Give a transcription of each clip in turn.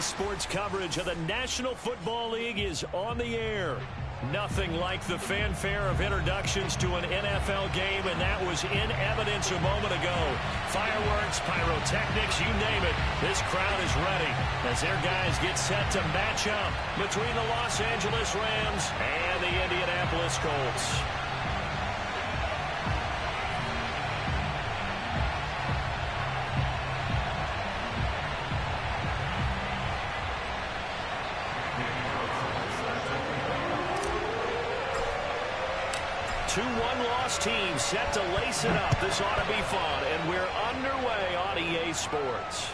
Sports coverage of the National Football League is on the air. Nothing like the fanfare of introductions to an NFL game, and that was in evidence a moment ago. Fireworks, pyrotechnics, you name it. This crowd is ready as their guys get set to match up between the Los Angeles Rams and the Indianapolis Colts. Two one-loss teams set to lace it up. This ought to be fun, and we're underway on EA Sports.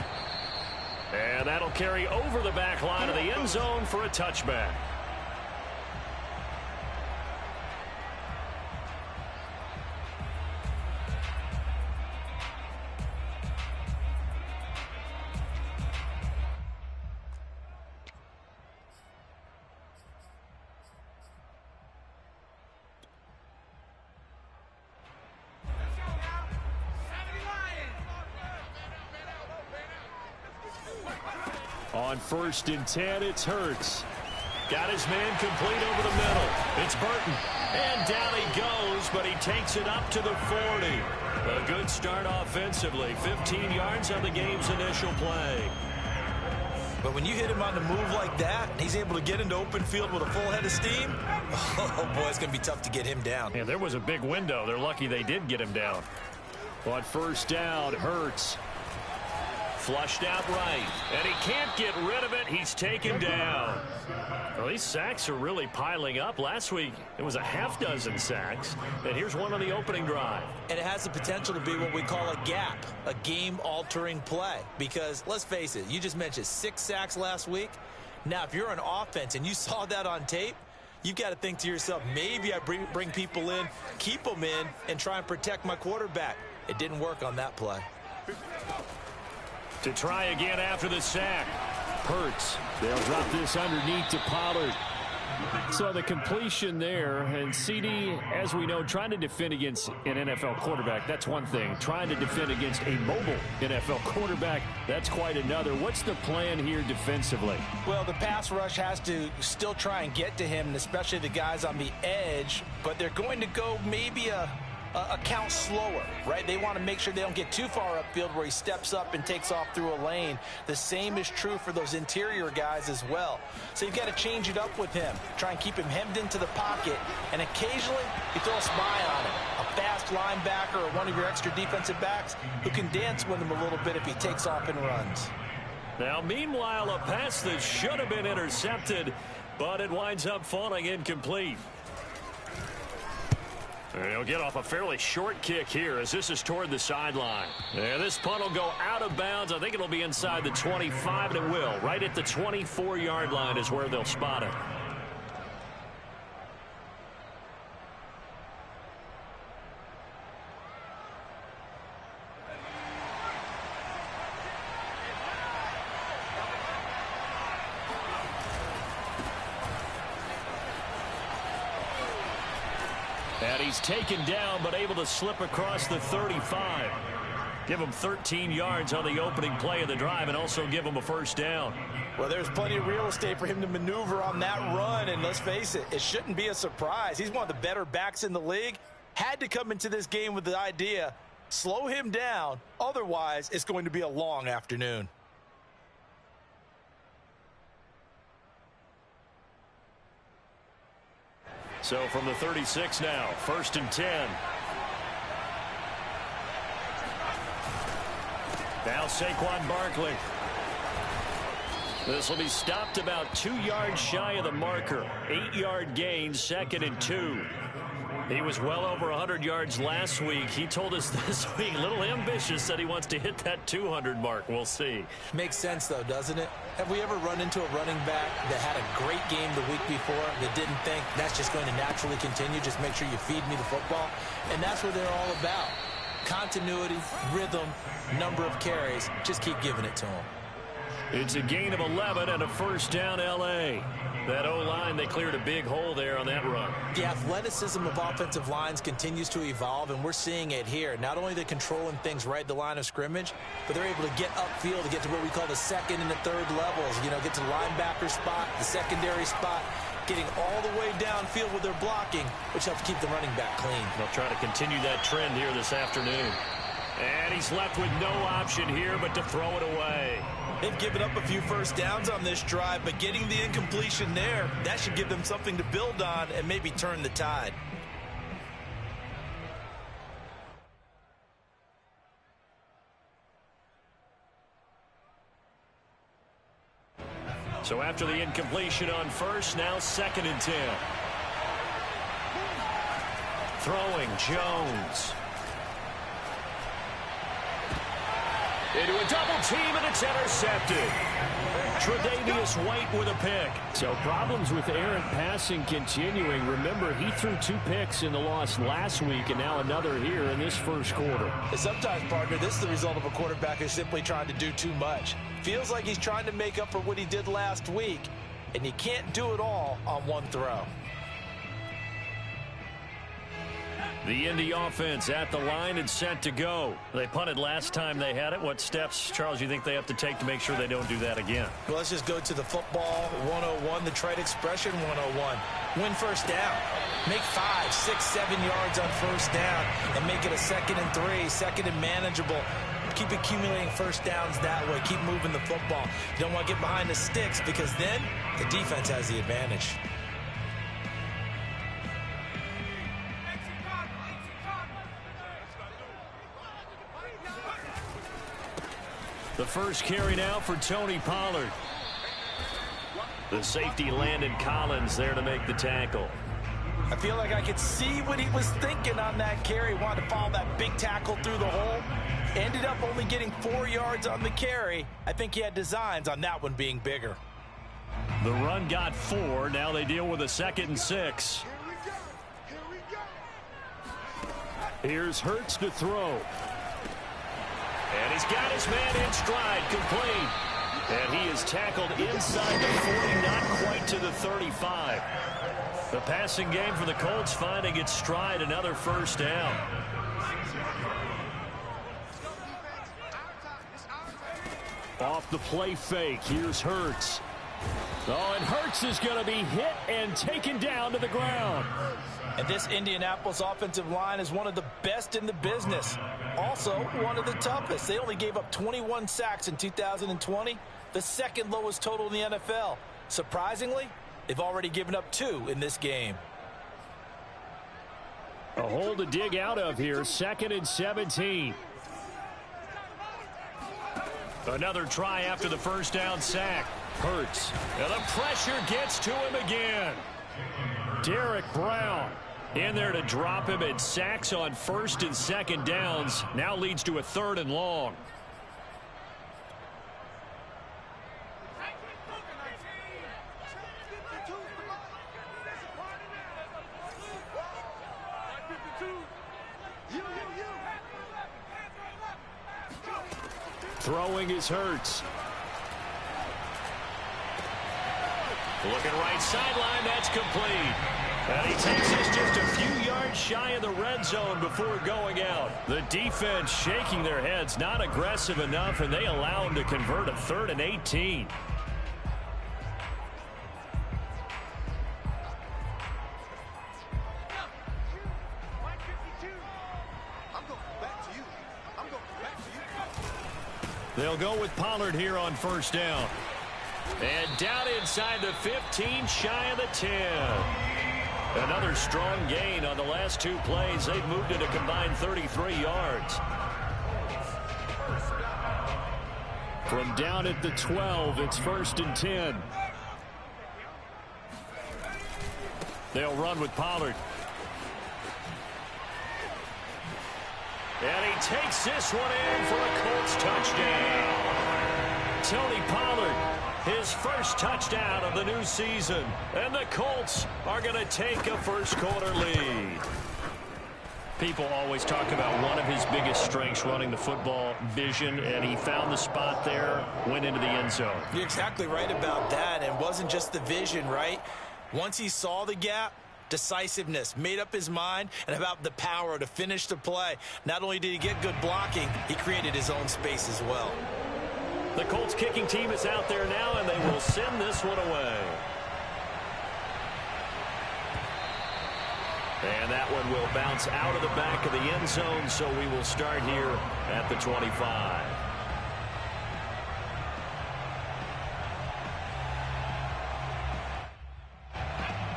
And that'll carry over the back line of the end zone for a touchback. On 1st and 10, it's Hurts. Got his man complete over the middle. It's Burton. And down he goes, but he takes it up to the 40. A good start offensively. 15 yards on the game's initial play. But when you hit him on the move like that, and he's able to get into open field with a full head of steam, oh boy, it's going to be tough to get him down. Yeah, there was a big window. They're lucky they did get him down. On 1st down, Hurts. Flushed out right, and he can't get rid of it. He's taken down. Well, these sacks are really piling up. Last week, it was a half-dozen sacks, and here's one on the opening drive. And it has the potential to be what we call a gap, a game-altering play. Because, let's face it, you just mentioned 6 sacks last week. Now, if you're an offense and you saw that on tape, you've got to think to yourself, maybe I bring people in, keep them in, and try and protect my quarterback. It didn't work on that play. To try again after the sack. Hurts. They'll drop this underneath to Pollard. So the completion there, and CD, as we know, trying to defend against an NFL quarterback, that's one thing. Trying to defend against a mobile NFL quarterback, that's quite another. What's the plan here defensively? Well, the pass rush has to still try and get to him, and especially the guys on the edge, but they're going to go maybe a count slower, right? They want to make sure they don't get too far upfield where he steps up and takes off through a lane. The same is true for those interior guys as well. So you've got to change it up with him. Try and keep him hemmed into the pocket, and occasionally you throw a spy on him. A fast linebacker or one of your extra defensive backs who can dance with him a little bit if he takes off and runs. Now, meanwhile, a pass that should have been intercepted, but it winds up falling incomplete. And he'll get off a fairly short kick here as this is toward the sideline. And this punt will go out of bounds. I think it'll be inside the 25, and it will. Right at the 24-yard line is where they'll spot it. And he's taken down, but able to slip across the 35. Give him 13 yards on the opening play of the drive and also give him a 1st down. Well, there's plenty of real estate for him to maneuver on that run, and let's face it, it shouldn't be a surprise. He's one of the better backs in the league. Had to come into this game with the idea, slow him down, otherwise it's going to be a long afternoon. So from the 36 now, 1st and 10. Now Saquon Barkley. This will be stopped about 2 yards shy of the marker. 8-yard gain, 2nd and 2. He was well over 100 yards last week. He told us this week, a little ambitious, said he wants to hit that 200 mark. We'll see. Makes sense, though, doesn't it? Have we ever run into a running back that had a great game the week before that didn't think that's just going to naturally continue? Just make sure you feed me the football. And that's what they're all about. Continuity, rhythm, number of carries. Just keep giving it to them. It's a gain of 11 and a first down, L.A. That O-line, they cleared a big hole there on that run. The athleticism of offensive lines continues to evolve, and we're seeing it here. Not only they're controlling things right at the line of scrimmage, but they're able to get upfield to get to what we call the second and the third levels. You know, get to the linebacker spot, the secondary spot, getting all the way downfield with their blocking, which helps keep the running back clean. They'll try to continue that trend here this afternoon. And he's left with no option here but to throw it away. They've given up a few first downs on this drive, but getting the incompletion there, that should give them something to build on and maybe turn the tide. So after the incompletion on first, now 2nd and 10. Throwing Jones. Into a double team, and it's intercepted. Tre'Davious White with a pick. So problems with errant passing continuing. Remember, he threw 2 picks in the loss last week, and now another here in this first quarter. And sometimes, partner, this is the result of a quarterback who's simply trying to do too much. Feels like he's trying to make up for what he did last week, and you can't do it all on one throw. The Indy offense at the line and set to go. They punted last time they had it. What steps, Charles, you think they have to take to make sure they don't do that again? Well, let's just go to the football 101, the trade expression 101. Win first down. Make 5, 6, 7 yards on first down and make it a 2nd and 3, 2nd and manageable. Keep accumulating first downs that way. Keep moving the football. You don't want to get behind the sticks because then the defense has the advantage. The first carry now for Tony Pollard. The safety Landon Collins there to make the tackle. I feel like I could see what he was thinking on that carry. Wanted to follow that big tackle through the hole. Ended up only getting 4 yards on the carry. I think he had designs on that one being bigger. The run got 4. Now they deal with a 2nd and 6. Here's Hurts to throw. And he's got his man in stride, complete. And he is tackled inside the 40, not quite to the 35. The passing game for the Colts finding its stride, another first down. Off the play fake, here's Hurts. Oh, and Hurts is going to be hit and taken down to the ground. And this Indianapolis offensive line is one of the best in the business. Also, one of the toughest. They only gave up 21 sacks in 2020, the 2nd lowest total in the NFL. Surprisingly, they've already given up 2 in this game. A hole to dig out of here, 2nd and 17. Another try after the first down sack. Hurts. And the pressure gets to him again. Derek Brown in there to drop him, and sacks on 1st and 2nd downs. Now leads to a 3rd and long. Throwing is Hurts. Looking right sideline, that's complete. And he takes us just a few yards shy of the red zone before going out. The defense shaking their heads, not aggressive enough, and they allow him to convert a 3rd and 18. They'll go with Pollard here on first down. And down inside the 15, shy of the 10. Another strong gain on the last 2 plays. They've moved it a combined 33 yards. From down at the 12, it's 1st and 10. They'll run with Pollard. And he takes this one in for a Colts touchdown. Tony Pollard, his first touchdown of the new season. And the Colts are going to take a first quarter lead. People always talk about one of his biggest strengths running the football, vision, and he found the spot there, went into the end zone. You're exactly right about that, and it wasn't just the vision, right? Once he saw the gap, decisiveness, made up his mind, and about the power to finish the play. Not only did he get good blocking, he created his own space as well. The Colts kicking team is out there now, and they will send this one away. And that one will bounce out of the back of the end zone, so we will start here at the 25.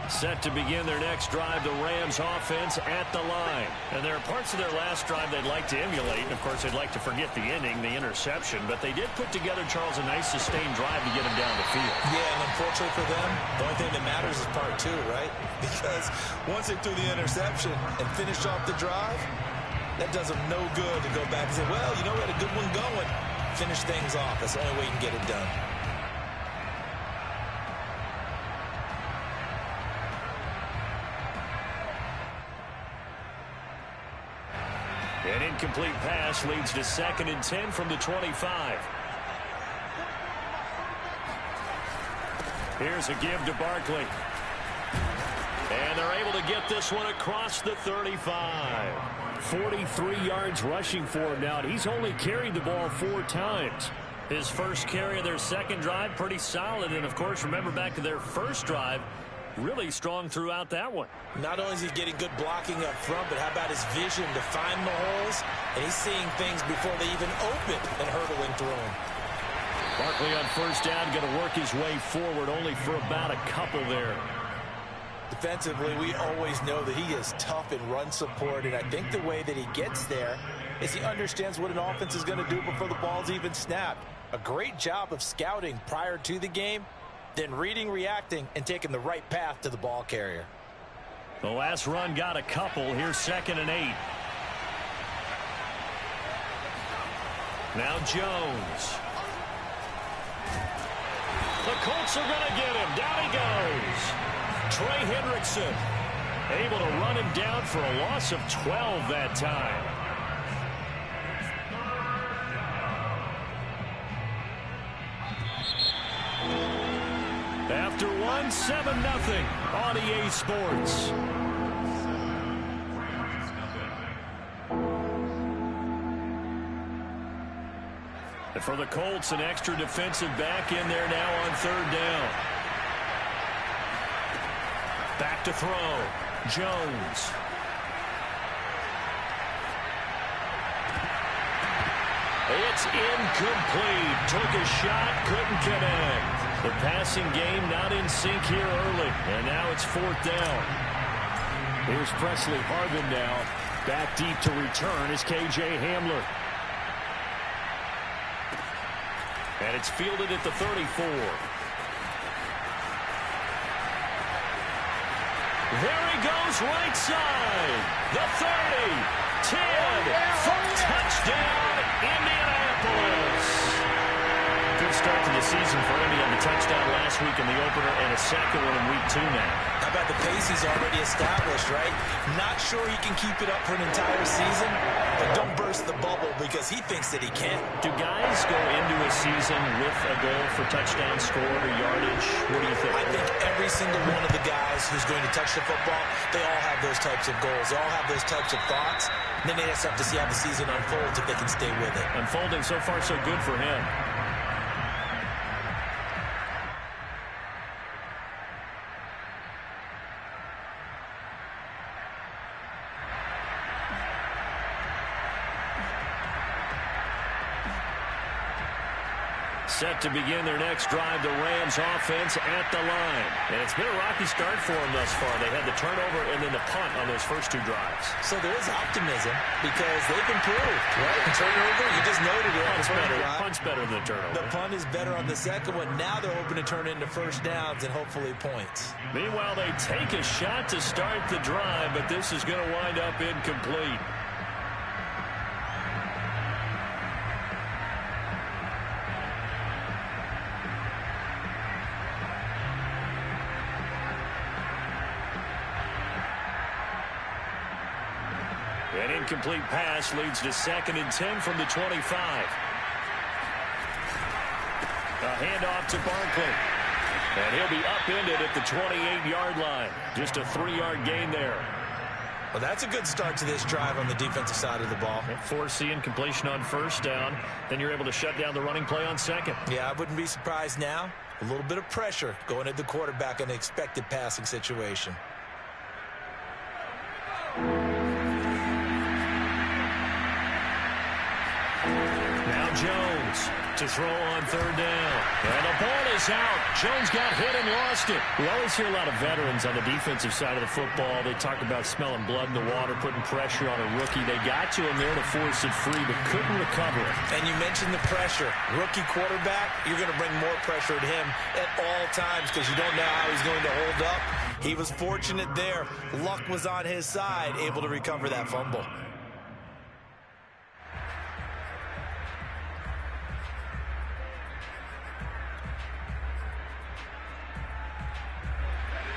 Set to begin their next drive, the Rams offense at the line. And there are parts of their last drive they'd like to emulate. And, of course, they'd like to forget the ending, the interception. But they did put together, Charles, a nice sustained drive to get him down the field. Yeah, and unfortunately for them, the only thing that matters is part two, right? Because once they threw the interception and finished off the drive, that does them no good to go back and say, well, you know, we had a good one going. Finish things off. That's the only way you can get it done. An incomplete pass leads to 2nd and 10 from the 25. Here's a give to Barkley. And they're able to get this one across the 35. 43 yards rushing for him now. He's only carried the ball 4 times. His first carry of their second drive, pretty solid. And, of course, remember back to their first drive, really strong throughout that one. Not only is he getting good blocking up front, but how about his vision to find the holes? And he's seeing things before they even open and hurdling through them. Barkley on first down, going to work his way forward, only for about a couple there. Defensively, we always know that he is tough in run support, and I think the way that he gets there is he understands what an offense is going to do before the ball's even snapped. A great job of scouting prior to the game, then reading, reacting, and taking the right path to the ball carrier. The last run got a couple. Here's 2nd and 8. Now Jones. The Colts are going to get him. Down he goes. Trey Hendrickson able to run him down for a loss of 12 that time. After one, 7-0 on EA Sports. And for the Colts, an extra defensive back in there now on 3rd down. Back to throw. Jones. It's incomplete. Took a shot, couldn't connect. The passing game not in sync here early. And now it's 4th down. Here's Presley Harvin now. Back deep to return is K.J. Hamler. And it's fielded at the 34. There he goes, right side. The 30, 10, touchdown, Indianapolis. Good start to the season for Indy on the touchdown last week in the opener and a second one in week 2 now. How about the pace he's already established, right? Not sure he can keep it up for an entire season, but don't burst the bubble because he thinks that he can. Do guys go into a season with a goal for touchdown scored or yardage? What do you think? I think every single one of the guys who's going to touch the football, they all have those types of goals. They all have those types of thoughts. And then they just have to see how the season unfolds if they can stay with it. Unfolding so far so good for him. Set to begin their next drive, the Rams offense at the line. And it's been a rocky start for them thus far. They had the turnover and then the punt on those first 2 drives. So there is optimism because they've improved, right? The turnover, you just noted it. Punt's better than the turnover. The punt is better on the second one. Now they're hoping to turn into first downs and hopefully points. Meanwhile, they take a shot to start the drive, but this is going to wind up incomplete. An incomplete pass leads to 2nd and 10 from the 25. A handoff to Barkley. And he'll be upended at the 28-yard line. Just a 3-yard gain there. Well, that's a good start to this drive on the defensive side of the ball. Forcing completion on 1st down. Then you're able to shut down the running play on 2nd. Yeah, I wouldn't be surprised now. A little bit of pressure going at the quarterback in an expected passing situation. Now Jones to throw on 3rd down. And the ball is out. Jones got hit and lost it. We always hear a lot of veterans on the defensive side of the football. They talk about smelling blood in the water, putting pressure on a rookie. They got to him there to force it free, but couldn't recover it. And you mentioned the pressure. Rookie quarterback, you're going to bring more pressure at him at all times because you don't know how he's going to hold up. He was fortunate there. Luck was on his side, able to recover that fumble.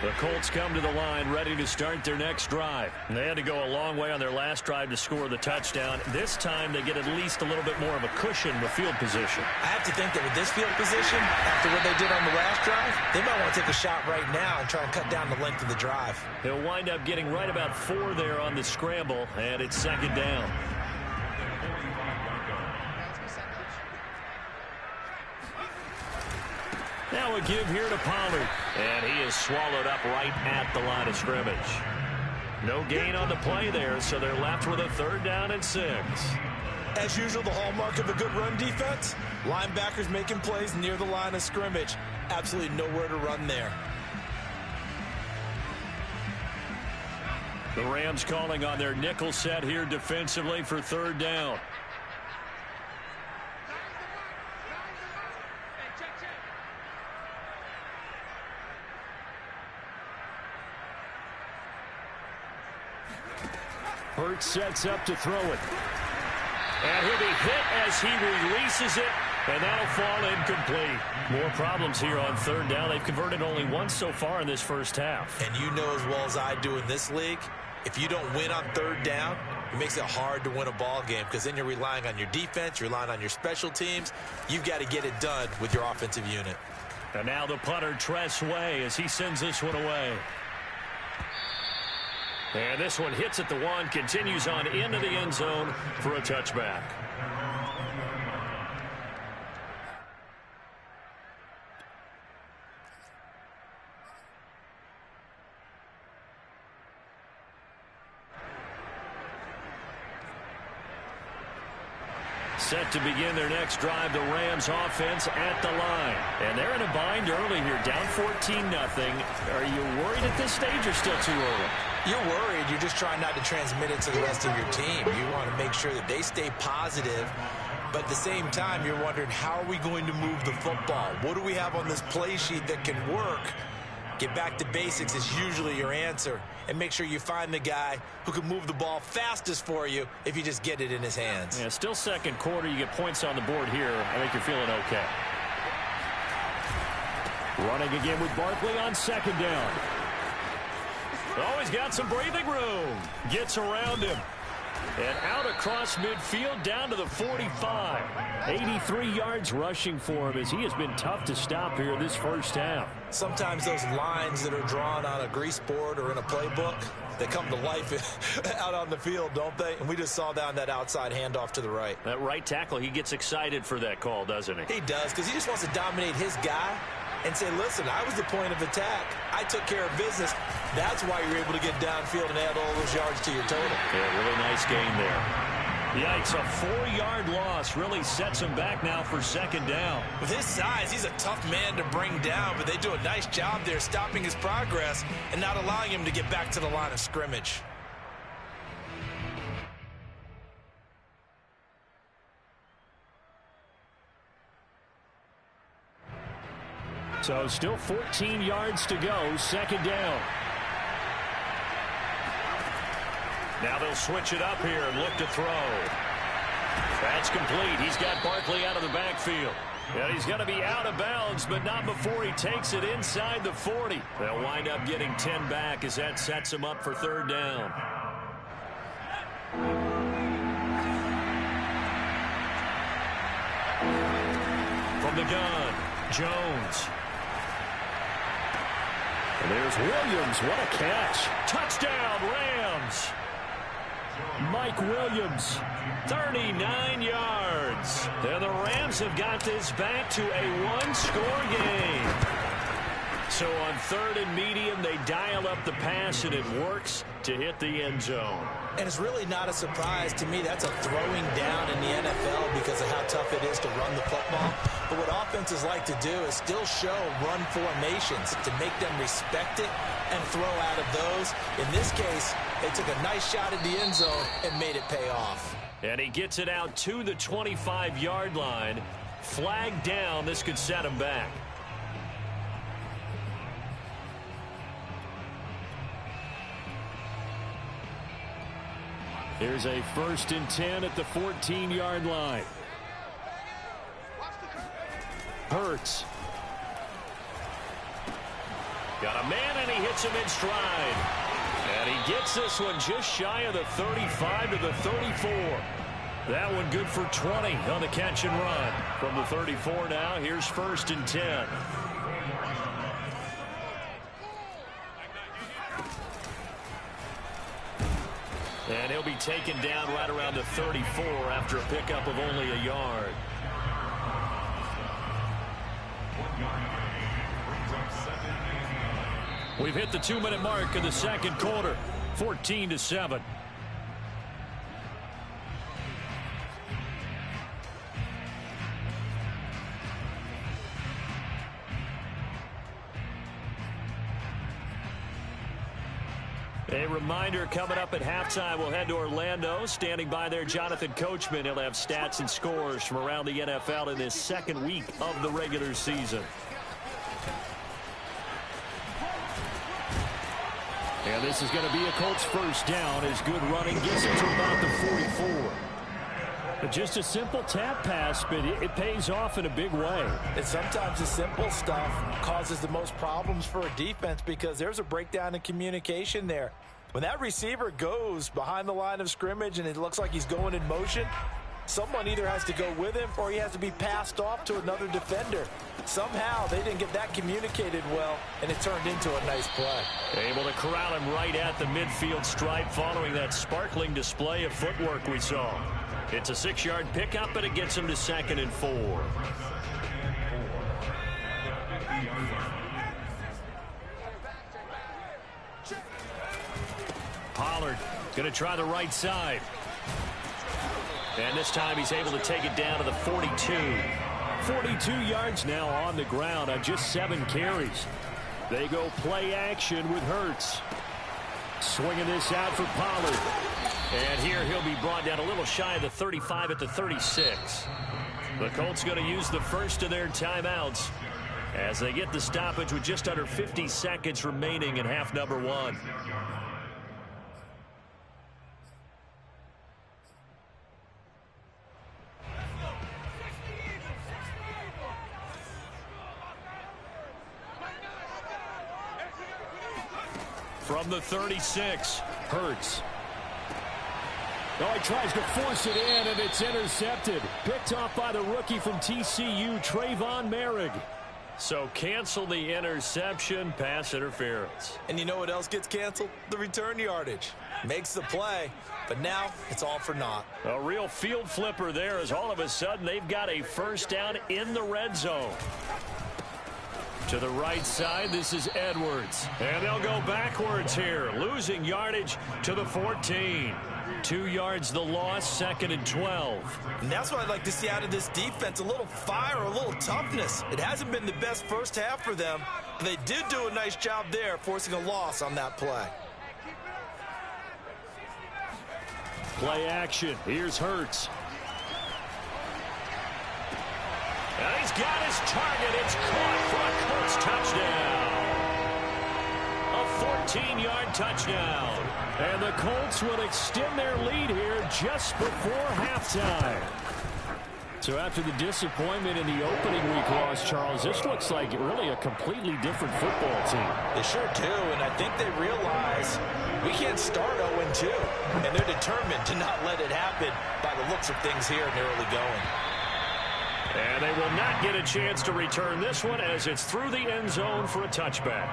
The Colts come to the line ready to start their next drive. And they had to go a long way on their last drive to score the touchdown. This time they get at least a little bit more of a cushion with field position. I have to think that with this field position, after what they did on the last drive, they might want to take a shot right now and try and cut down the length of the drive. He'll wind up getting right about 4 there on the scramble, and it's 2nd down. Now a give here to Pollard. And he is swallowed up right at the line of scrimmage. No gain on the play there, so they're left with a 3rd down and 6. As usual, the hallmark of a good run defense, linebackers making plays near the line of scrimmage. Absolutely nowhere to run there. The Rams calling on their nickel set here defensively for 3rd down. Hurts sets up to throw it. And he'll be hit as he releases it, and that'll fall incomplete. More problems here on 3rd down. They've converted only once so far in this first half. And you know as well as I do in this league, if you don't win on 3rd down, it makes it hard to win a ball game because then you're relying on your defense, you're relying on your special teams. You've got to get it done with your offensive unit. And now the punter, Tress Way, as he sends this one away. And this one hits at the 1, continues on into the end zone for a touchback. Set to begin their next drive, the Rams offense at the line. And they're in a bind early here, down 14-0. Are you worried at this stage or still too early? You're worried. You're just trying not to transmit it to the rest of your team. You want to make sure that they stay positive. But at the same time, you're wondering, how are we going to move the football? What do we have on this play sheet that can work? Get back to basics is usually your answer. And make sure you find the guy who can move the ball fastest for you if you just get it in his hands. Yeah, still 2nd quarter. You get points on the board here. I think you're feeling okay. Running again with Barkley on 2nd down. Oh, he's got some breathing room. Gets around him. And out across midfield down to the 45. 83 yards rushing for him as he has been tough to stop here this first half. Sometimes those lines that are drawn on a grease board or in a playbook, they come to life out on the field, don't they? And we just saw down that outside handoff to the right. That right tackle, he gets excited for that call, doesn't he? He does, because he just wants to dominate his guy and say, listen, I was the point of attack. I took care of business. That's why you're able to get downfield and add all those yards to your total. Yeah, really nice gain there. Yikes, a 4-yard loss really sets him back now for 2nd down. With his size, he's a tough man to bring down, but they do a nice job there stopping his progress and not allowing him to get back to the line of scrimmage. So still 14 yards to go, 2nd down. Now they'll switch it up here and look to throw. That's complete. He's got Barkley out of the backfield. And he's going to be out of bounds, but not before he takes it inside the 40. They'll wind up getting 10 back as that sets him up for 3rd down. the gun. Jones. And there's Williams. What a catch. Touchdown, Rams. Mike Williams, 39 yards. And the Rams have got this back to a one-score game. So on 3rd and medium, they dial up the pass, and it works to hit the end zone. And it's really not a surprise to me. That's a throwing down in the NFL because of how tough it is to run the football. But what offenses like to do is still show run formations to make them respect it and throw out of those. In this case, they took a nice shot at the end zone and made it pay off. And he gets it out to the 25-yard line. Flag down. This could set him back. Here's a 1st and 10 at the 14-yard line. Hurts. Got a man, and he hits him in stride. And he gets this one just shy of the 35 to the 34. That one good for 20 on the catch and run. From the 34 now, here's 1st and 10. And he'll be taken down right around the 34 after a pickup of only a yard. We've hit the 2-minute mark of the second quarter, 14-7. A reminder, coming up at halftime, we'll head to Orlando. Standing by there, Jonathan Coachman. He'll have stats and scores from around the NFL in this second week of the regular season. And this is going to be a Colts first down as good running gets it to about the 44. But just a simple tap pass, but it pays off in a big way. And sometimes the simple stuff causes the most problems for a defense because there's a breakdown in communication there. When that receiver goes behind the line of scrimmage and it looks like he's going in motion, someone either has to go with him or he has to be passed off to another defender. Somehow they didn't get that communicated well, and it turned into a nice play. Able to corral him right at the midfield stripe following that sparkling display of footwork we saw. It's a 6-yard pickup, and it gets him to 2nd and 4. Pollard going to try the right side. And this time he's able to take it down to the 42. 42 yards now on the ground on just 7 carries. They go play action with Hurts. Swinging this out for Pollard. And here he'll be brought down a little shy of the 35 at the 36. The Colts going to use the first of their timeouts as they get the stoppage with just under 50 seconds remaining in half number 1. From the 36, Hurts. Oh, he tries to force it in, and it's intercepted. Picked off by the rookie from TCU, Trayvon Merrick. So cancel the interception, pass interference. And you know what else gets canceled? The return yardage. Makes the play, but now it's all for naught. A real field flipper there as all of a sudden they've got a first down in the red zone. To the right side, this is Edwards. And they'll go backwards here, losing yardage to the 14. 2 yards the loss, 2nd and 12. And that's what I'd like to see out of this defense, a little fire, a little toughness. It hasn't been the best first half for them, but they did do a nice job there, forcing a loss on that play. Play action. Here's Hurts. And he's got his target. It's caught for a Colts touchdown. A 14-yard touchdown. And the Colts will extend their lead here just before halftime. So after the disappointment in the opening week loss, Charles, this looks like really a completely different football team. They sure do, and I think they realize we can't start 0-2. And they're determined to not let it happen by the looks of things here in the early going. And they will not get a chance to return this one as it's through the end zone for a touchback.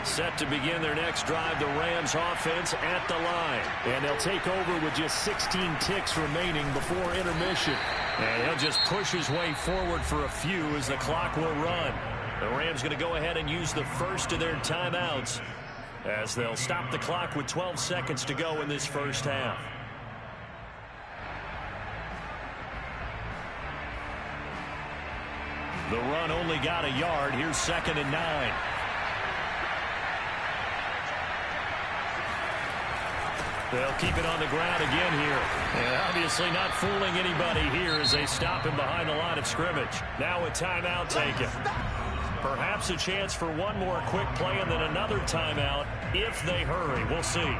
Set to begin their next drive, the Rams offense at the line. And they'll take over with just 16 ticks remaining before intermission. And he'll just push his way forward for a few as the clock will run. The Rams going to go ahead and use the first of their timeouts as they'll stop the clock with 12 seconds to go in this first half. The run only got a yard. Here's 2nd and 9. They'll keep it on the ground again here. And obviously not fooling anybody here as they stop him behind the line of scrimmage. Now a timeout taken. Perhaps a chance for one more quick play and then another timeout if they hurry. We'll see.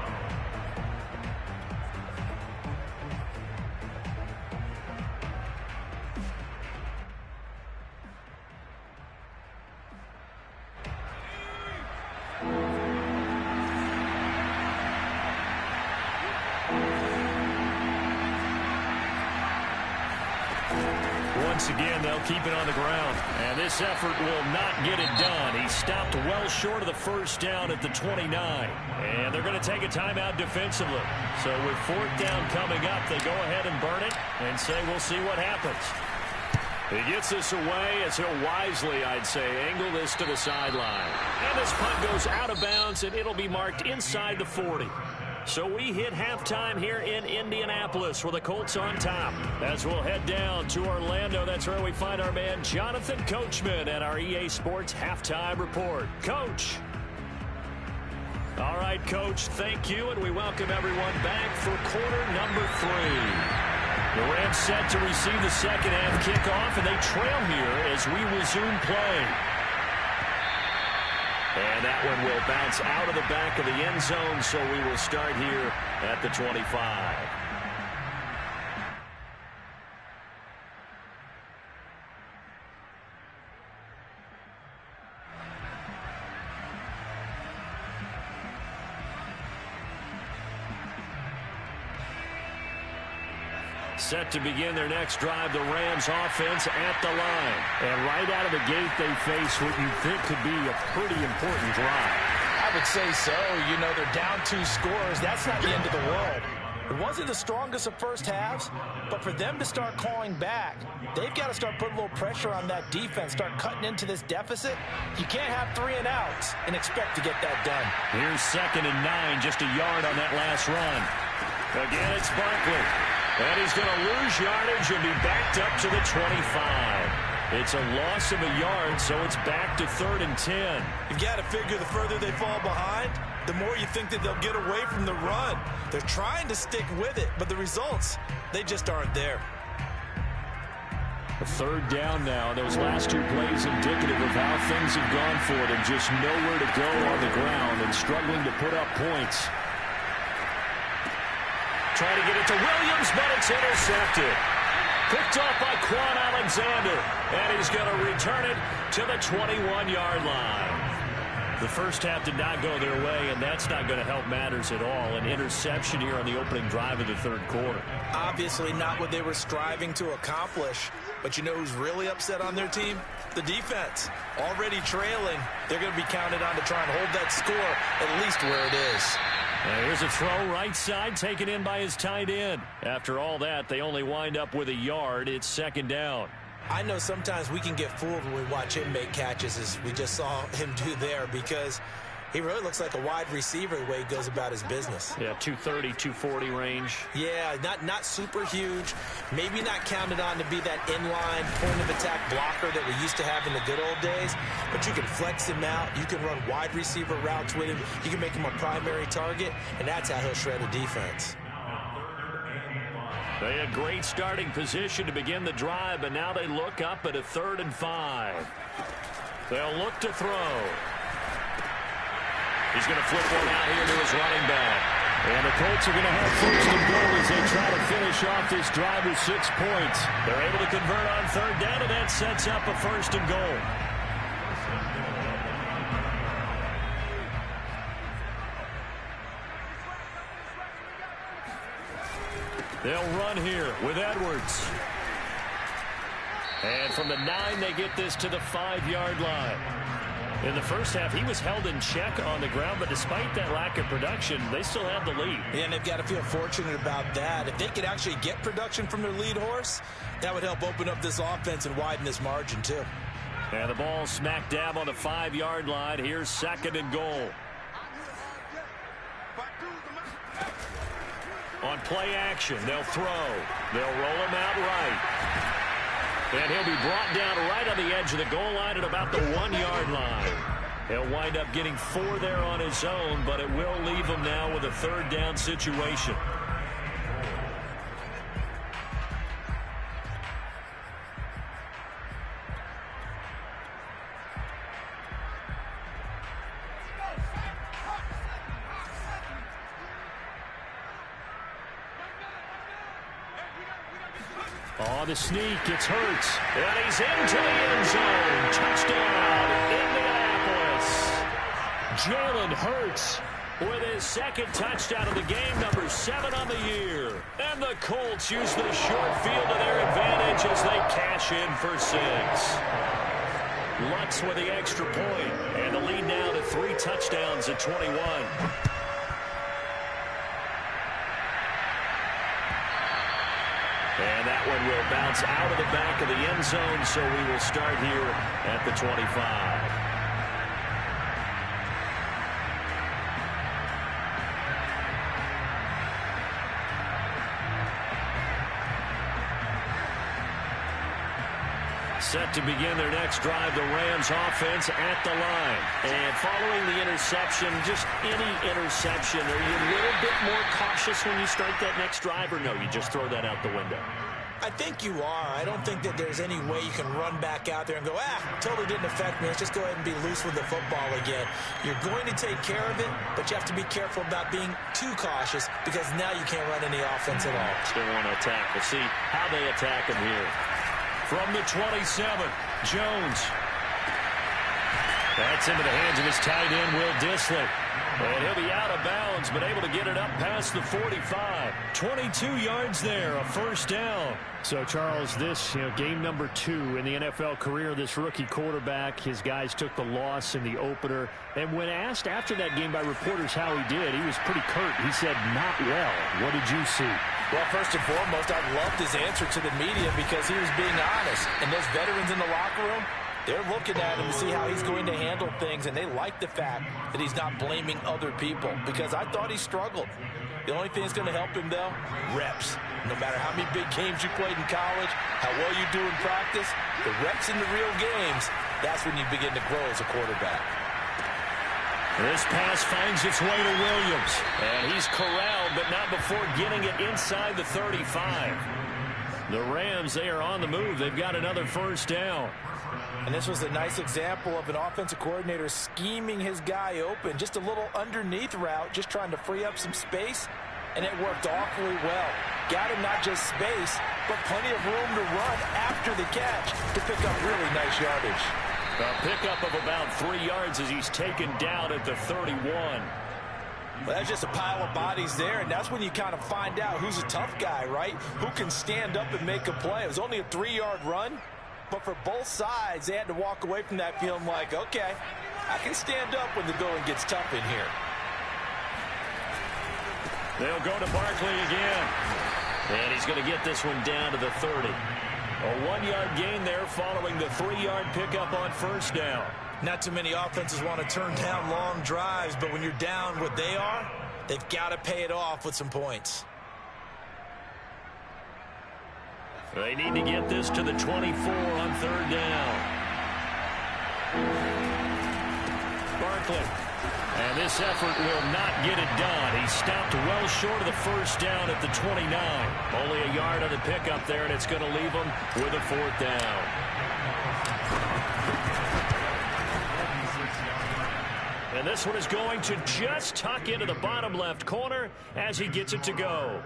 Once again, they'll keep it on the ground. And this effort will not get it done. He stopped well short of the first down at the 29. And they're going to take a timeout defensively. So with 4th down coming up, they go ahead and burn it and say we'll see what happens. He gets this away as he'll wisely, I'd say, angle this to the sideline. And this punt goes out of bounds, and it'll be marked inside the 40. So we hit halftime here in Indianapolis with the Colts on top. As we'll head down to Orlando, that's where we find our man Jonathan Coachman at our EA Sports Halftime Report. Coach. All right, Coach, thank you, and we welcome everyone back for quarter number 3. The Rams set to receive the second half kickoff, and they trail here as we resume play. And that one will bounce out of the back of the end zone, so we will start here at the 25. Set to begin their next drive, the Rams offense at the line. And right out of the gate, they face what you think could be a pretty important drive. I would say so. You know, they're down 2 scores. That's not the end of the world. It wasn't the strongest of first halves, but for them to start clawing back, they've got to start putting a little pressure on that defense, start cutting into this deficit. You can't have 3 and outs and expect to get that done. Here's 2nd and 9, just a yard on that last run. Again, it's Barkley. And he's going to lose yardage and be backed up to the 25. It's a loss of a yard, so it's back to 3rd and 10. You've got to figure the further they fall behind, the more you think that they'll get away from the run. They're trying to stick with it, but the results, they just aren't there. A 3rd down now. Those last 2 plays indicative of how things have gone for them. Just nowhere to go on the ground and struggling to put up points. Trying to get it to Williams, but it's intercepted. Picked off by Quan Alexander, and he's going to return it to the 21-yard line. The first half did not go their way, and that's not going to help matters at all. An interception here on the opening drive of the 3rd quarter. Obviously not what they were striving to accomplish, but you know who's really upset on their team? The defense. Already trailing, they're going to be counted on to try and hold that score at least where it is. Here's a throw right side taken in by his tight end. After all that, they only wind up with a yard. It's 2nd down. I know sometimes we can get fooled when we watch him make catches as we just saw him do there because he really looks like a wide receiver the way he goes about his business. Yeah, 230, 240 range. Yeah, not super huge. Maybe not counted on to be that inline point-of-attack blocker that we used to have in the good old days. But you can flex him out. You can run wide receiver routes with him. You can make him a primary target, and that's how he'll shred a defense. They had great starting position to begin the drive, but now they look up at a 3rd and 5. They'll look to throw. He's going to flip one out here to his running back. And the Colts are going to have 1st and goal as they try to finish off this drive with 6 points. They're able to convert on 3rd down, and that sets up a 1st and goal. They'll run here with Edwards. And from the 9, they get this to the 5-yard line. In the first half, he was held in check on the ground, but despite that lack of production, they still have the lead. And they've got to feel fortunate about that. If they could actually get production from their lead horse, that would help open up this offense and widen this margin too. And the ball smack dab on the 5-yard line. Here's 2nd and goal. On play action, they'll throw. They'll roll him out right. And he'll be brought down right on the edge of the goal line at about the 1-yard line. He'll wind up getting 4 there on his own, but it will leave him now with a 3rd down situation. Oh, the sneak, it's Hurts. And he's into the end zone. Touchdown, Indianapolis. Jalen Hurts with his 2nd touchdown of the game, number 7 on the year. And the Colts use the short field to their advantage as they cash in for 6. Lutz with the extra point, and the lead now to 3 touchdowns at 21. And that one will bounce out of the back of the end zone, so we will start here at the 25. Set to begin their next drive, the Rams offense at the line. And following the interception, just any interception, are you a little bit more cautious when you start that next drive, or no, you just throw that out the window? I think you are. I don't think that there's any way you can run back out there and go, totally didn't affect me. Let's just go ahead and be loose with the football again. You're going to take care of it, but you have to be careful about being too cautious because now you can't run any offense at all. Still want to attack. We'll see how they attack him here. From the 27, Jones. That's into the hands of his tight end, Will Dissly. And he'll be out of bounds, but able to get it up past the 45. 22 yards there, a 1st down. So, Charles, this, game number 2 in the NFL career, this rookie quarterback. His guys took the loss in the opener. And when asked after that game by reporters how he did, he was pretty curt. He said, not well. What did you see? Well, first and foremost, I loved his answer to the media because he was being honest. And those veterans in the locker room, they're looking at him to see how he's going to handle things, and they like the fact that he's not blaming other people because I thought he struggled. The only thing that's going to help him, though, reps. No matter how many big games you played in college, how well you do in practice, the reps in the real games, that's when you begin to grow as a quarterback. This pass finds its way to Williams, and he's corralled, but not before getting it inside the 35. The Rams, they are on the move. They've got another 1st down. And this was a nice example of an offensive coordinator scheming his guy open. Just a little underneath route, just trying to free up some space, and it worked awfully well. Got him not just space, but plenty of room to run after the catch to pick up really nice yardage. A pickup of about 3 yards as he's taken down at the 31. Well, that's just a pile of bodies there, and that's when you kind of find out who's a tough guy, right? Who can stand up and make a play. It was only a 3-yard run, but for both sides, they had to walk away from that feeling like, okay, I can stand up when the going gets tough in here. They'll go to Barkley again. And he's going to get this one down to the 30. A 1-yard gain there following the 3-yard pickup on 1st down. Not too many offenses want to turn down long drives, but when you're down what they are, they've got to pay it off with some points. They need to get this to the 24 on 3rd down. Barkley. And this effort will not get it done. He stopped well short of the 1st down at the 29. Only a yard on the pickup there, and it's going to leave him with a 4th down. And this one is going to just tuck into the bottom left corner as he gets it to go.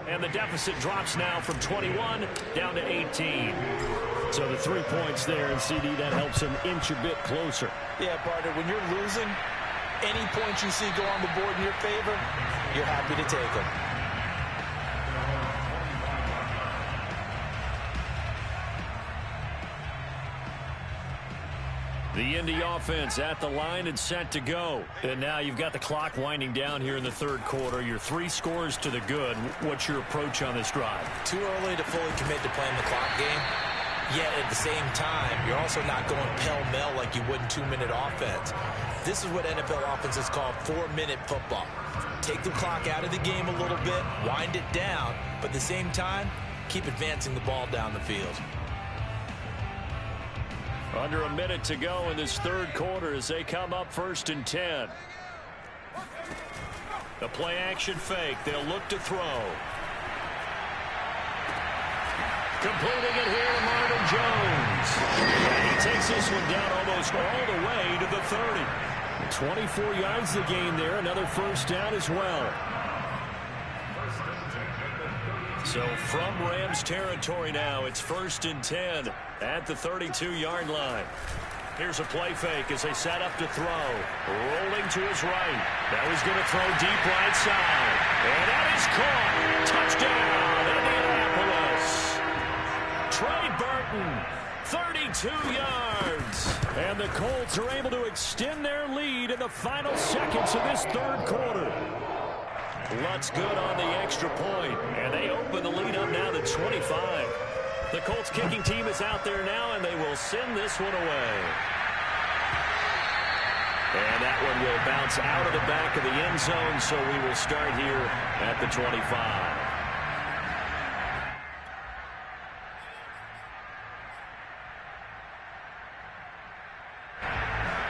And the deficit drops now from 21 down to 18. So the 3 points there, and CD, that helps him inch a bit closer. Yeah, partner, when you're losing, any points you see go on the board in your favor, you're happy to take them. The Indy offense at the line and set to go. And now you've got the clock winding down here in the third quarter. You're 3 scores to the good. What's your approach on this drive? Too early to fully commit to playing the clock game. Yet at the same time, you're also not going pell-mell like you would in 2-minute offense. This is what NFL offenses call 4-minute football. Take the clock out of the game a little bit, wind it down, but at the same time, keep advancing the ball down the field. Under a minute to go in this third quarter as they come up 1st and 10. The play-action fake. They'll look to throw. Completing it here to Marvin Jones. And he takes this one down almost all the way to the 30. 24 yards the gain there. Another first down as well. So from Rams territory now, it's 1st and 10 at the 32-yard line. Here's a play fake as they set up to throw. Rolling to his right. Now he's going to throw deep right side. And that is caught. Touchdown, Indianapolis. Trey Burton, 32 yards. And the Colts are able to extend their lead in the final seconds of this third quarter. Lutz good on the extra point, and they open the lead up now to 25. The Colts kicking team is out there now, and they will send this one away. And that one will bounce out of the back of the end zone, so we will start here at the 25.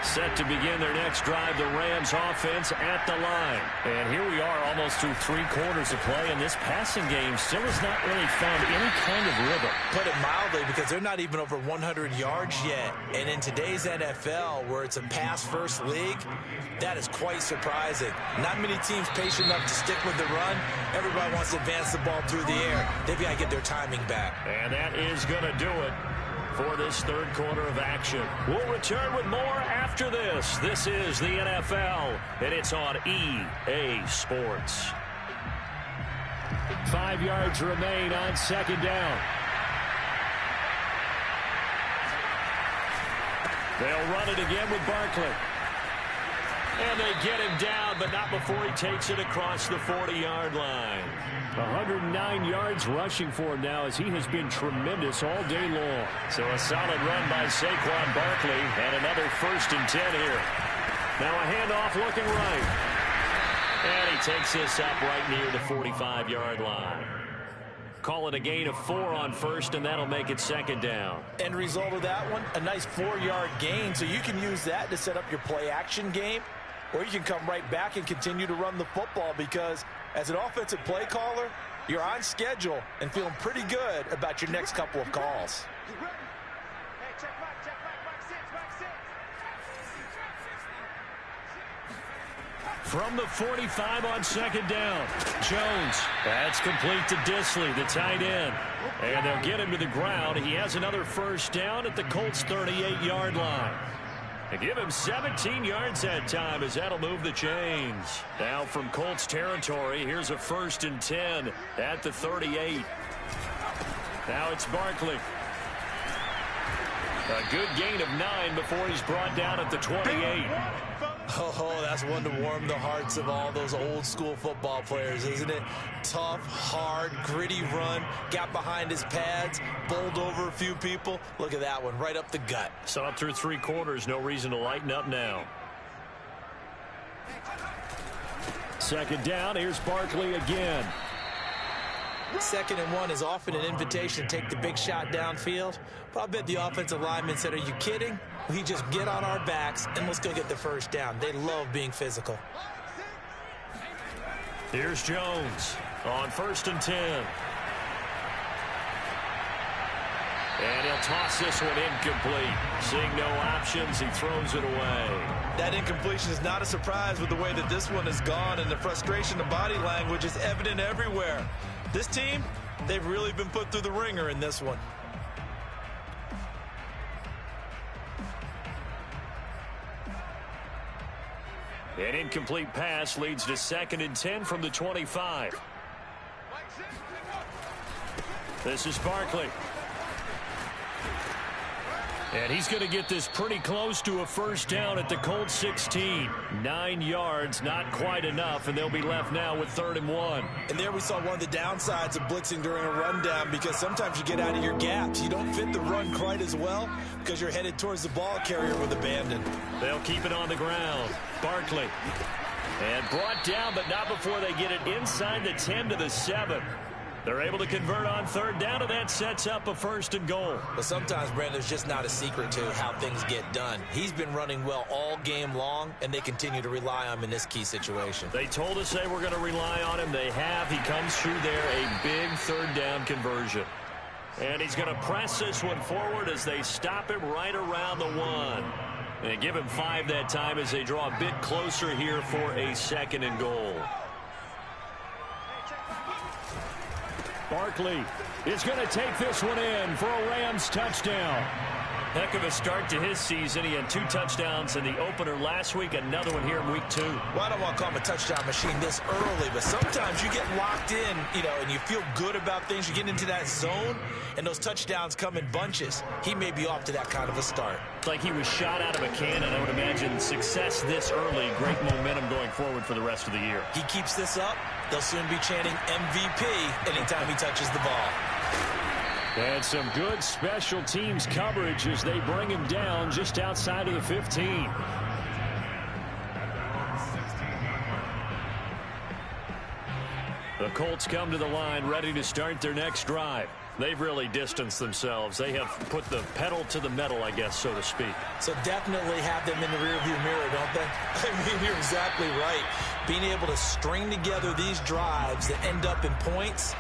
Set to begin their next drive, the Rams offense at the line. And here we are almost through 3 quarters of play, and this passing game still has not really found any kind of rhythm. Put it mildly, because they're not even over 100 yards yet. And in today's NFL, where it's a pass-first league, that is quite surprising. Not many teams patient enough to stick with the run. Everybody wants to advance the ball through the air. They've got to get their timing back. And that is going to do it for this third quarter of action. We'll return with more after this. This is the NFL, and it's on EA Sports. 5 yards remain on 2nd down. They'll run it again with Barkley. And they get him down, but not before he takes it across the 40-yard line. 109 yards rushing for him now as he has been tremendous all day long. So a solid run by Saquon Barkley and another 1st and 10 here. Now a handoff looking right. And he takes this up right near the 45-yard line. Call it a gain of 4 on 1st, and that'll make it 2nd down. End result of that one, a nice 4-yard gain, so you can use that to set up your play-action game, or you can come right back and continue to run the football, because as an offensive play caller, you're on schedule and feeling pretty good about your next couple of calls. From the 45 on 2nd down, Jones. That's complete to Disley, the tight end. And they'll get him to the ground. He has another first down at the Colts' 38-yard line. They give him 17 yards that time as that'll move the chains. Now from Colts territory, here's a 1st and 10 at the 38. Now it's Barkley. A good gain of 9 before he's brought down at the 28. Oh, that's one to warm the hearts of all those old school football players, isn't it? Tough, hard, gritty run, got behind his pads, bowled over a few people. Look at that one, right up the gut. So up through 3 quarters, no reason to lighten up now. 2nd down, here's Barkley again. 2nd and 1 is often an invitation to take the big shot downfield. But I bet the offensive linemen said, are you kidding? We just get on our backs and let's go get the first down. They love being physical. Here's Jones on 1st and 10. And he'll toss this one incomplete. Seeing no options, he throws it away. That incompletion is not a surprise with the way that this one has gone, and the frustration, the body language is evident everywhere. This team, they've really been put through the ringer in this one. An incomplete pass leads to 2nd and 10 from the 25. This is Barkley. And he's going to get this pretty close to a first down at the Colts 16. 9 yards, not quite enough, and they'll be left now with 3rd and 1. And there we saw one of the downsides of blitzing during a rundown, because sometimes you get out of your gaps. You don't fit the run quite as well because you're headed towards the ball carrier with abandon. They'll keep it on the ground. Barkley. And brought down, but not before they get it inside the 10 to the 7. They're able to convert on 3rd down, and that sets up a 1st and goal. But sometimes, Brandon, there's just not a secret to how things get done. He's been running well all game long, and they continue to rely on him in this key situation. They told us they were going to rely on him. They have. He comes through there, a big 3rd down conversion. And he's going to press this one forward as they stop him right around the 1. And give him 5 that time as they draw a bit closer here for a 2nd and goal. Barkley is going to take this one in for a Rams touchdown. Heck of a start to his season. He had 2 touchdowns in the opener last week, another one here in week 2. Well, I don't want to call him a touchdown machine this early, but sometimes you get locked in, and you feel good about things. You get into that zone, and those touchdowns come in bunches. He may be off to that kind of a start. It's like he was shot out of a cannon. I would imagine success this early, great momentum going forward for the rest of the year. He keeps this up, they'll soon be chanting MVP anytime he touches the ball. And some good special teams coverage as they bring him down just outside of the 15. The Colts come to the line ready to start their next drive. They've really distanced themselves. They have put the pedal to the metal, I guess, so to speak. So definitely have them in the rearview mirror, don't they? I mean, you're exactly right. Being able to string together these drives that end up in points,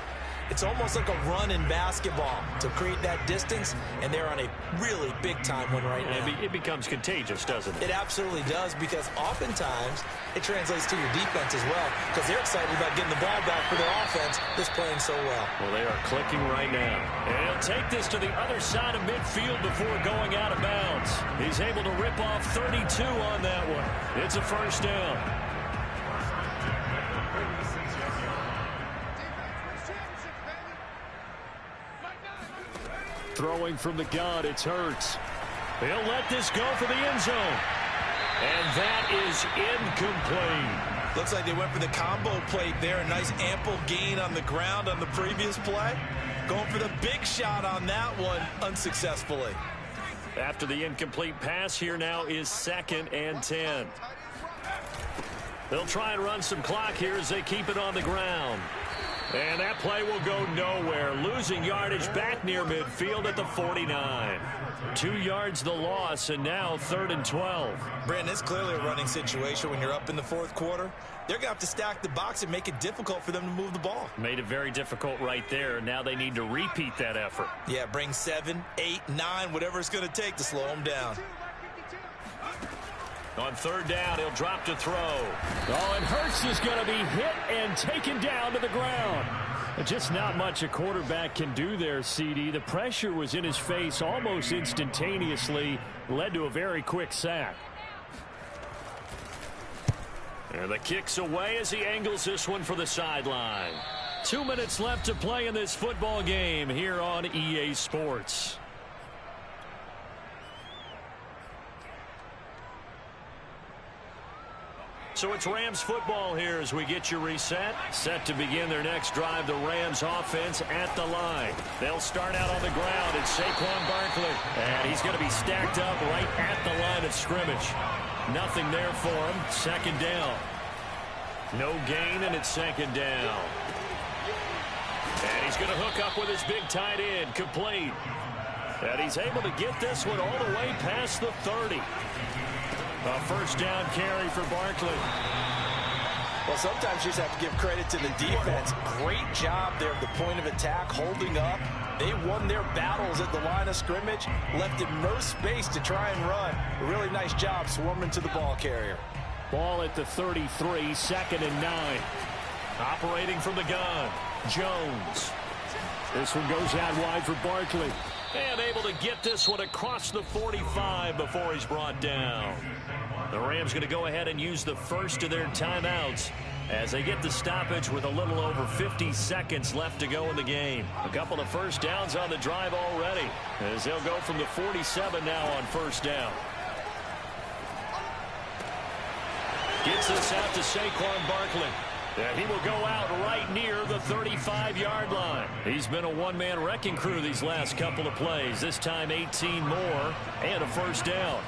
it's almost like a run in basketball to create that distance, and they're on a really big-time one right now. It becomes contagious, doesn't it? It absolutely does, because oftentimes it translates to your defense as well, because they're excited about getting the ball back for their offense that's playing so well. Well, they are clicking right now. And he'll take this to the other side of midfield before going out of bounds. He's able to rip off 32 on that one. It's a first down. Throwing from the gun, it's Hurts. He'll let this go for the end zone. And that is incomplete. Looks like they went for the combo plate there. A nice ample gain on the ground on the previous play. Going for the big shot on that one unsuccessfully. After the incomplete pass, here now is 2nd and 10. They'll try and run some clock here as they keep it on the ground. And that play will go nowhere. Losing yardage back near midfield at the 49. 2 yards the loss, and now 3rd and 12. Brandon, it's clearly a running situation when you're up in the 4th quarter. They're going to have to stack the box and make it difficult for them to move the ball. Made it very difficult right there. Now they need to repeat that effort. Yeah, bring 7, 8, 9, whatever it's going to take to slow them down. On 3rd down, he'll drop to throw. Oh, and Hurts is going to be hit and taken down to the ground. Just not much a quarterback can do there, CD. The pressure was in his face almost instantaneously, led to a very quick sack. And the kick's away as he angles this one for the sideline. 2 minutes left to play in this football game here on EA Sports. So it's Rams football here as we get you reset. Set to begin their next drive. The Rams offense at the line. They'll start out on the ground. It's Saquon Barkley. And he's going to be stacked up right at the line of scrimmage. Nothing there for him. 2nd down. No gain, and it's 2nd down. And he's going to hook up with his big tight end. Complete. And he's able to get this one all the way past the 30. A first down carry for Barkley. Well, sometimes you just have to give credit to the defense. Great job there at the point of attack, holding up. They won their battles at the line of scrimmage, left him no space to try and run. A really nice job swarming to the ball carrier. Ball at the 33, 2nd and 9. Operating from the gun, Jones. This one goes out wide for Barkley. And able to get this one across the 45 before he's brought down. The Rams going to go ahead and use the first of their timeouts as they get the stoppage with a little over 50 seconds left to go in the game. A couple of first downs on the drive already as they'll go from the 47 now on first down. Gets this out to Saquon Barkley. And he will go out right near the 35-yard line. He's been a one-man wrecking crew these last couple of plays. This time 18 more and a first down.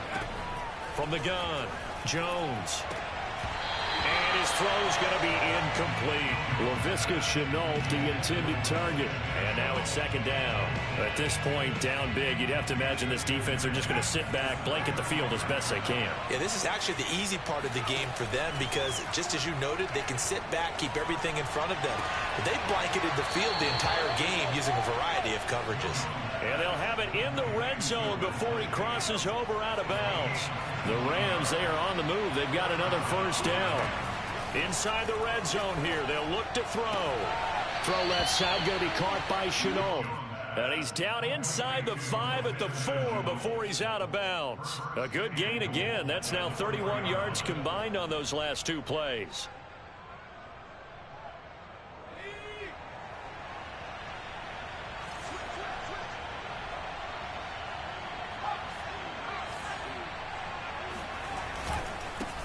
From the gun, Jones. And his throw is going to be incomplete. LaVisca Chenault, the intended target. And now it's second down. At this point, down big, you'd have to imagine this defense are just going to sit back, blanket the field as best they can. Yeah, this is actually the easy part of the game for them because, just as you noted, they can sit back, keep everything in front of them. But they blanketed the field the entire game using a variety of coverages. And they'll have it in the red zone before he crosses over out of bounds. The Rams, they are on the move. They've got another first down. Inside the red zone here, they'll look to throw. Throw left side, going to be caught by Chenault. And he's down inside the 5 at the 4 before he's out of bounds. A good gain again. That's now 31 yards combined on those last two plays.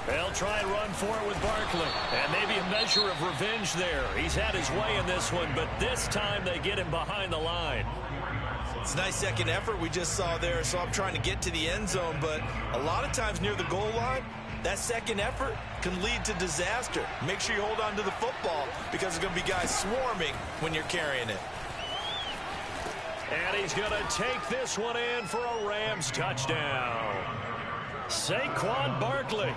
They'll try and run for it with Barkley. And maybe a measure of revenge there. He's had his way in this one, but this time they get him behind the line. It's a nice second effort we just saw there, so I'm trying to get to the end zone, but a lot of times near the goal line, that second effort can lead to disaster. Make sure you hold on to the football because there's going to be guys swarming when you're carrying it. And he's going to take this one in for a Rams touchdown. Saquon Barkley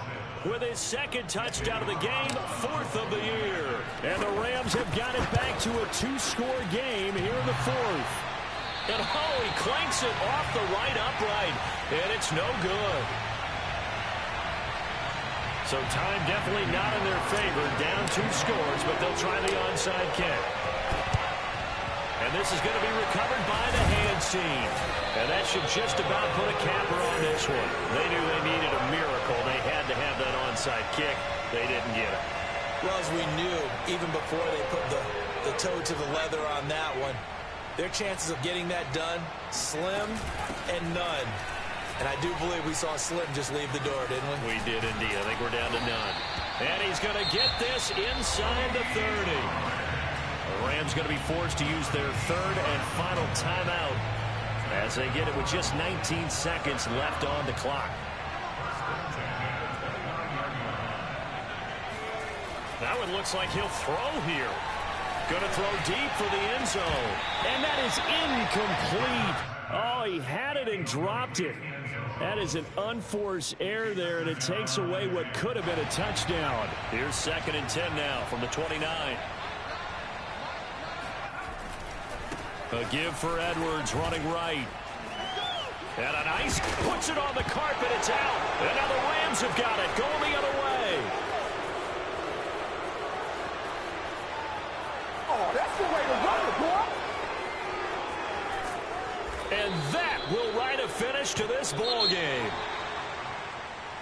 with his second touchdown of the game, 4th of the year. And the Rams have got it back to a 2-score game here in the 4th. And he clanks it off the right upright, and it's no good. So time definitely not in their favor, down 2 scores, but they'll try the onside kick. And this is going to be recovered by the hands team. And that should just about put a capper on this one. They knew they needed a miracle. They had to have that onside kick. They didn't get it. Well, as we knew, even before they put the toe to the leather on that one, their chances of getting that done, slim and none. And I do believe we saw Slim just leave the door, didn't we? We did indeed. I think we're down to none. And he's going to get this inside the 30. The Rams going to be forced to use their third and final timeout as they get it with just 19 seconds left on the clock. That one looks like he'll throw here. Going to throw deep for the end zone. And that is incomplete. Oh, he had it and dropped it. That is an unforced error there, and it takes away what could have been a touchdown. Here's 2nd and 10 now from the 29. A give for Edwards running right. And a nice puts it on the carpet. It's out. And now the Rams have got it. Going the other way. Oh, that's the way to run it, boy. And that will write a finish to this ball game.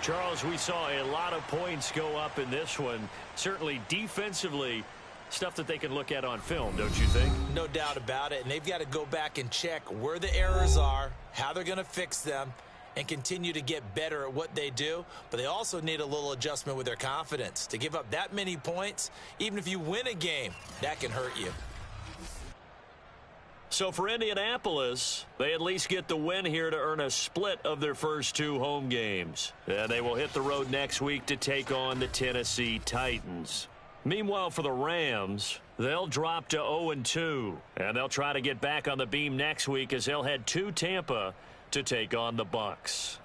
Charles, we saw a lot of points go up in this one. Certainly defensively, stuff that they can look at on film, don't you think? No doubt about it. And they've got to go back and check where the errors are, how they're going to fix them, and continue to get better at what they do. But they also need a little adjustment with their confidence. To give up that many points, even if you win a game, that can hurt you. So for Indianapolis, they at least get the win here to earn a split of their first 2 home games. And they will hit the road next week to take on the Tennessee Titans. Meanwhile, for the Rams, they'll drop to 0-2. And they'll try to get back on the beam next week as they'll head to Tampa to take on the Bucs.